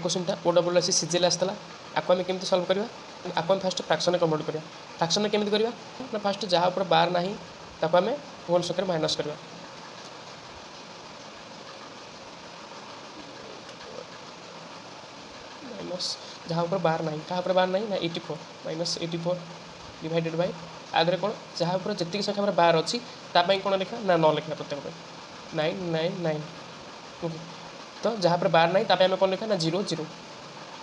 question था O double S CGL आसला आपको आम केमी सल्व करवा आपको आम फास्ट फ्राक्शन कन्वर्ट करवा फ्राक्शन केमी करवा ना फास्ट जहाँ ऊपर बार ना ताको आम होल स्क्वायर माइनस करवा माइनस जहाँ ऊपर बार ना क्या बार ना ना 84 माइनस 84 डिवाइडेड बाय आगे कौन जहाँ ऊपर जी संख्या बार अच्छी तापाई कौन लिखा ना 9 लिखा प्रत्येक 999 ओके तो जहाँ पर बार ना तापाई आम कौन लिखा ना 00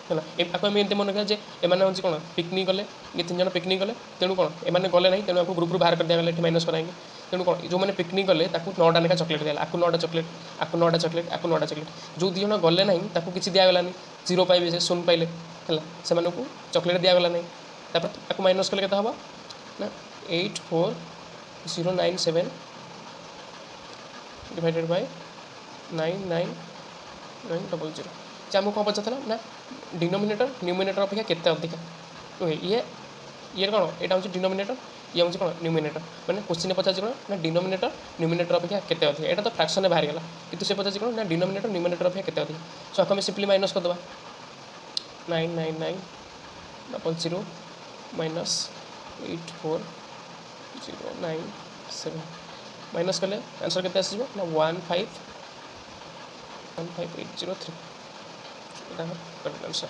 है आपको आम एमती मन रखा जे एम हूँ कौन पिकनिक गले ये 3 जन पिकनिक गले तेणु कौन एम गले ना तेणु आपको ग्रुप बाहर कर दिया ये माइनस कराएंगे तेणु कौन जो मैंने पिकनिक गले 9टा लेखा चॉकलेट दिया आपको 9टा चॉकलेट आपको 9टा चॉकलेट आपको 9टा चॉकलेट जो 2 जन गले ना ताको किसी दिगलानी 0 पाइबे से 0 पाइले है से चॉकलेट दिगला ना आपको माइनस कले के हम ना 84097 डिवाइडेड बाय 99900 जे आमको कौन पचार ना डिनोमिनेटर न्यूमिनेटर अपेक्षा केते अधिक ओके ये कौन यहाँ हूँ डिनोमिनेटर ये हूँ कौन न्यूमिनेटर मैंने क्वेश्चन पचार कौन ना डिनोमिनेटर न्यूमिनेटर अपेक्षा केते अधिक यहाँ तो फ्रैक्शन बाहर गला किंतु से पचार कौन ना डिनोमिनेटर न्यूमिनेटर अपेक्षा केते अधिक सो आम सिंपली माइनस करदे 99900 माइनस 84097 माइनस कले आंसर केते आसीबो ना 15803 आंसर